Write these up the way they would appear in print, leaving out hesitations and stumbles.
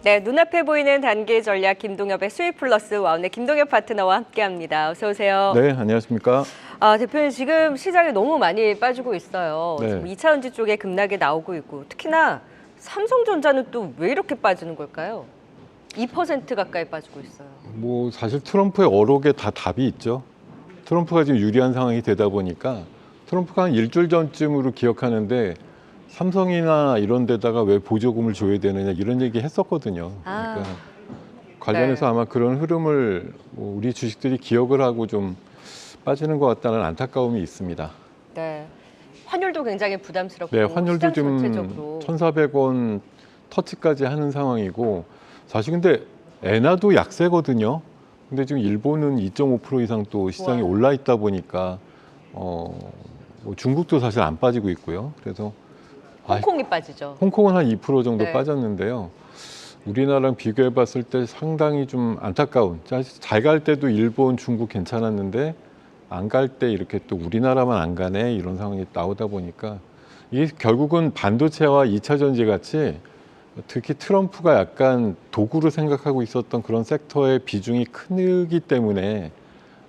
네, 눈앞에 보이는 단기 전략 김동엽의 수익 플러스 와운의 김동엽 파트너와 함께합니다. 어서 오세요. 네, 안녕하십니까. 대표님 지금 시장이 너무 많이 빠지고 있어요. 네. 지금 2차전지 쪽에 급락이 나오고 있고 특히나 삼성전자는 또 왜 이렇게 빠지는 걸까요? 2% 가까이 빠지고 있어요. 뭐 사실 트럼프의 어록에 다 답이 있죠. 트럼프가 지금 유리한 상황이 되다 보니까 트럼프가 한 일주일 전쯤으로 기억하는데 삼성이나 이런 데다가 왜 보조금을 줘야 되느냐 이런 얘기 했었거든요. 그러니까 관련해서 네. 아마 그런 흐름을 뭐 우리 주식들이 기억을 하고 좀 빠지는 것 같다는 안타까움이 있습니다. 네, 환율도 굉장히 부담스럽고 네, 환율도 시장 지금 전체적으로 1,400원 터치까지 하는 상황이고 사실 근데 엔화도 약세거든요. 근데 지금 일본은 2.5% 이상 또 시장이 와. 올라 있다 보니까 뭐 중국도 사실 안 빠지고 있고요. 그래서 홍콩이 빠지죠. 홍콩은 한 2% 정도 네. 빠졌는데요. 우리나라랑 비교해 봤을 때 상당히 좀 안타까운. 잘 갈 때도 일본, 중국 괜찮았는데 안 갈 때 이렇게 또 우리나라만 안 가네 이런 상황이 나오다 보니까 이게 결국은 반도체와 2차 전지 같이 특히 트럼프가 약간 도구로 생각하고 있었던 그런 섹터의 비중이 크기 때문에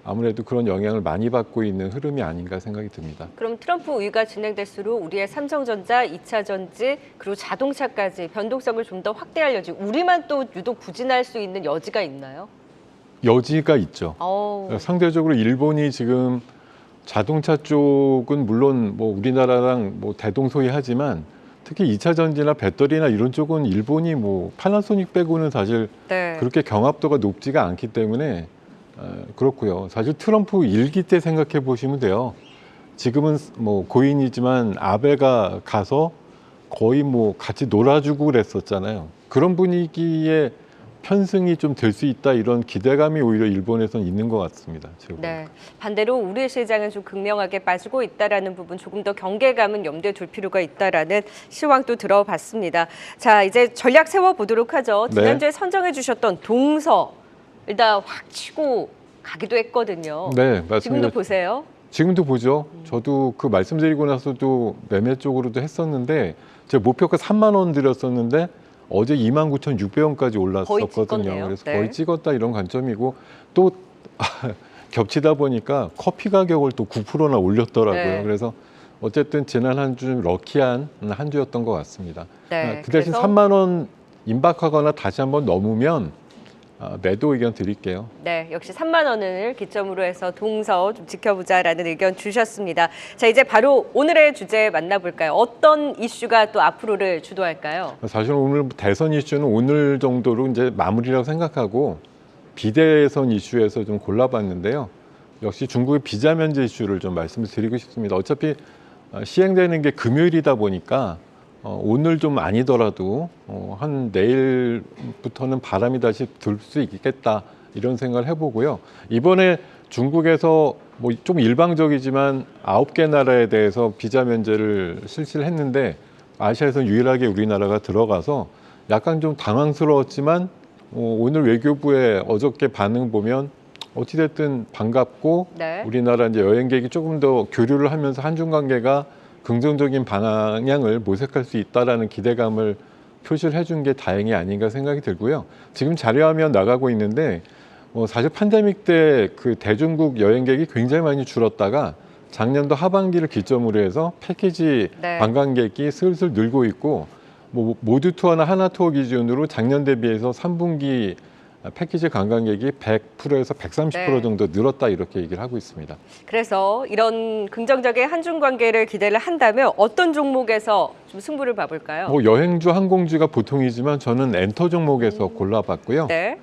아무래도 그런 영향을 많이 받고 있는 흐름이 아닌가 생각이 듭니다. 그럼 트럼프 우위가 진행될수록 우리의 삼성전자, 2차전지 그리고 자동차까지 변동성을 좀 더 확대할 여지, 우리만 또 유독 부진할 수 있는 여지가 있나요? 여지가 있죠. 상대적으로 일본이 지금 자동차 쪽은 물론 뭐 우리나라랑 뭐 대동소이하지만 특히 2차 전지나 배터리나 이런 쪽은 일본이 뭐 파나소닉 빼고는 사실 네. 그렇게 경합도가 높지가 않기 때문에 그렇고요. 사실 트럼프 일기 때 생각해 보시면 돼요. 지금은 뭐 고인이지만 아베가 가서 거의 뭐 같이 놀아주고 그랬었잖아요. 그런 분위기에 편승이 좀 될 수 있다 이런 기대감이 오히려 일본에선 있는 것 같습니다. 제가 네. 반대로 우리 시장은 좀 극명하게 빠지고 있다라는 부분, 조금 더 경계감은 염두에 둘 필요가 있다라는 시황도 들어봤습니다. 자, 이제 전략 세워보도록 하죠. 지난주에 선정해 주셨던 동서 일단 확 치고 가기도 했거든요. 네, 맞습니다. 지금도 보세요. 지금도 보죠. 저도 그 말씀드리고 나서도 매매 쪽으로도 했었는데 제 목표가 3만 원 드렸었는데 어제 29,600원까지 올랐었거든요. 찍었네요. 그래서 네. 거의 찍었다 이런 관점이고 또 겹치다 보니까 커피 가격을 또 9%나 올렸더라고요. 네. 그래서 어쨌든 지난 한 주 좀 럭키한 한 주였던 것 같습니다. 네, 그 대신 그래서 3만 원 임박하거나 다시 한번 넘으면 매도 의견 드릴게요. 네, 역시 3만 원을 기점으로 해서 동서 좀 지켜보자라는 의견 주셨습니다. 자, 이제 바로 오늘의 주제 만나볼까요? 어떤 이슈가 또 앞으로를 주도할까요? 사실 오늘 대선 이슈는 오늘 정도로 이제 마무리라고 생각하고 비대선 이슈에서 좀 골라봤는데요. 역시 중국의 비자 면제 이슈를 좀 말씀을 드리고 싶습니다. 어차피 시행되는 게 금요일이다 보니까 오늘 좀 아니더라도 한 내일부터는 바람이 다시 불 수 있겠다 이런 생각을 해보고요. 이번에 중국에서 뭐 좀 일방적이지만 9개 나라에 대해서 비자 면제를 실시를 했는데 아시아에서 유일하게 우리나라가 들어가서 약간 좀 당황스러웠지만 오늘 외교부의 어저께 반응 보면 어찌됐든 반갑고 네. 우리나라 이제 여행객이 조금 더 교류를 하면서 한중 관계가 긍정적인 방향을 모색할 수 있다라는 기대감을 표시를 해준 게 다행이 아닌가 생각이 들고요. 지금 자료화면 나가고 있는데 사실 팬데믹 때 그 대중국 여행객이 굉장히 많이 줄었다가 작년도 하반기를 기점으로 해서 패키지 네. 관광객이 슬슬 늘고 있고 뭐 모두 투어나 하나 투어 기준으로 작년 대비해서 3분기 패키지 관광객이 100%에서 130% 네. 정도 늘었다 이렇게 얘기를 하고 있습니다. 그래서 이런 긍정적인 한중 관계를 기대를 한다면 어떤 종목에서 좀 승부를 봐볼까요? 뭐 여행주, 항공주가 보통이지만 저는 엔터 종목에서 골라봤고요. 네.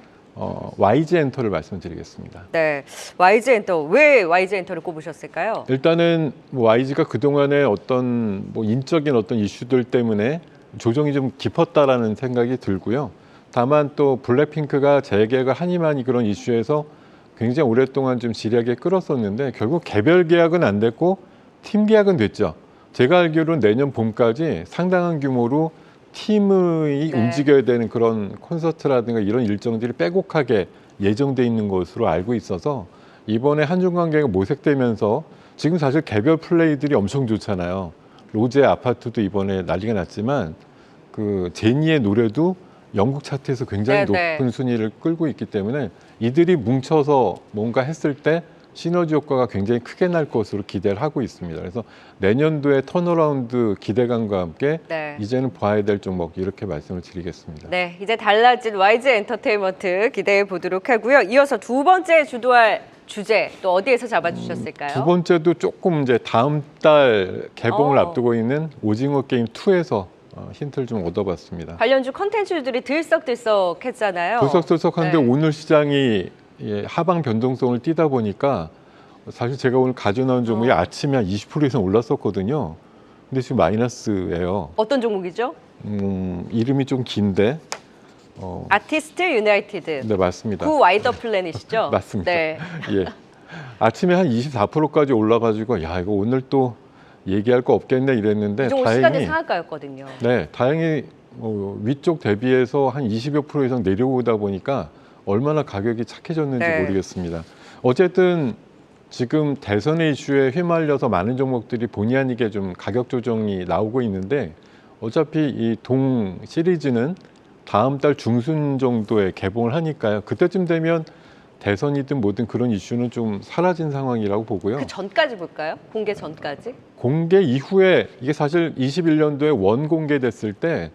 YG 엔터를 말씀드리겠습니다. 네. YG 엔터, 왜 YG 엔터를 꼽으셨을까요? 일단은 뭐 YG가 그동안에 어떤 뭐 인적인 어떤 이슈들 때문에 조정이 좀 깊었다라는 생각이 들고요. 다만 또 블랙핑크가 재계약을 하니마니 그런 이슈에서 굉장히 오랫동안 좀 지리하게 끌었었는데 결국 개별 계약은 안 됐고 팀 계약은 됐죠. 제가 알기로는 내년 봄까지 상당한 규모로 팀이 움직여야 되는 그런 콘서트라든가 이런 일정들이 빼곡하게 예정돼 있는 것으로 알고 있어서 이번에 한중 관계가 모색되면서 지금 사실 개별 플레이들이 엄청 좋잖아요. 로제 아파트도 이번에 난리가 났지만 그 제니의 노래도 영국 차트에서 굉장히 네, 높은 순위를 끌고 있기 때문에 이들이 뭉쳐서 뭔가 했을 때 시너지 효과가 굉장히 크게 날 것으로 기대를 하고 있습니다. 그래서 내년도에 턴어라운드 기대감과 함께 네. 이제는 봐야 될 종목 이렇게 말씀을 드리겠습니다. 네, 이제 달라진 YG 엔터테인먼트 기대해 보도록 하고요. 이어서 두 번째 주도할 주제 또 어디에서 잡아주셨을까요? 두 번째도 조금 이제 다음 달 개봉을 어. 앞두고 있는 오징어 게임 2에서 힌트를 좀 얻어봤습니다. 관련주 컨텐츠들이 들썩들썩했잖아요. 들썩들썩한데 네. 오늘 시장이 하방 변동성을 띠다 보니까 사실 제가 오늘 가져나온 종목이 아침에 한 20% 이상 올랐었거든요. 근데 지금 마이너스예요. 어떤 종목이죠? 이름이 좀 긴데. 아티스트 유나이티드. 네, 맞습니다. 구 와이더 플랜이시죠? 맞습니다. 네. 예. 아침에 한 24%까지 올라가지고 야 이거 오늘 또 얘기할 거 없겠네 이랬는데 이 종목 시간대 상한가였거든요. 네, 다행히 위쪽 대비해서 한 20여 % 이상 내려오다 보니까 얼마나 가격이 착해졌는지 네. 모르겠습니다. 어쨌든 지금 대선의 이슈에 휘말려서 많은 종목들이 본의 아니게 좀 가격 조정이 나오고 있는데 어차피 이 동 시리즈는 다음 달 중순 정도에 개봉을 하니까요. 그때쯤 되면 대선이든 뭐든 그런 이슈는 좀 사라진 상황이라고 보고요. 그 전까지 볼까요? 공개 전까지? 공개 이후에 이게 사실 21년도에 원 공개됐을 때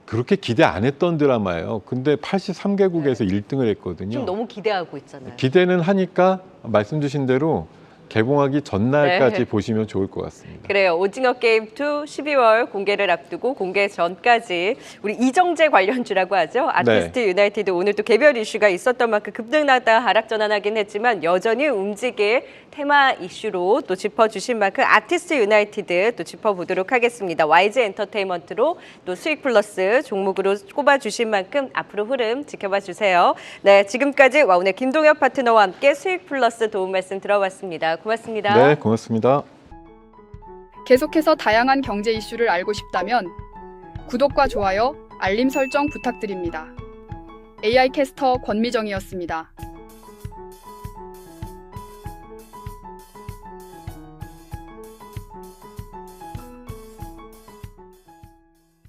그렇게 기대 안 했던 드라마예요. 근데 83개국에서 1등을 했거든요. 지금 너무 기대하고 있잖아요. 기대는 하니까 말씀 주신 대로 개봉하기 전날까지 네. 보시면 좋을 것 같습니다. 그래요. 오징어 게임 2 12월 공개를 앞두고 공개 전까지 우리 이정재 관련주라고 하죠. 아티스트 유나이티드 오늘 또 개별 이슈가 있었던 만큼 급등나다 하락 전환하긴 했지만 여전히 움직일 테마 이슈로 또 짚어주신 만큼 아티스트 유나이티드 또 짚어보도록 하겠습니다. YG 엔터테인먼트로 또 수익 플러스 종목으로 꼽아주신 만큼 앞으로 흐름 지켜봐 주세요. 네, 지금까지 와운의 김동엽 파트너와 함께 수익 플러스 도움 말씀 들어봤습니다. 고맙습니다. 네, 고맙습니다. 계속해서 다양한 경제 이슈를 알고 싶다면 구독과 좋아요, 알림 설정 부탁드립니다. AI 캐스터 권미정이었습니다.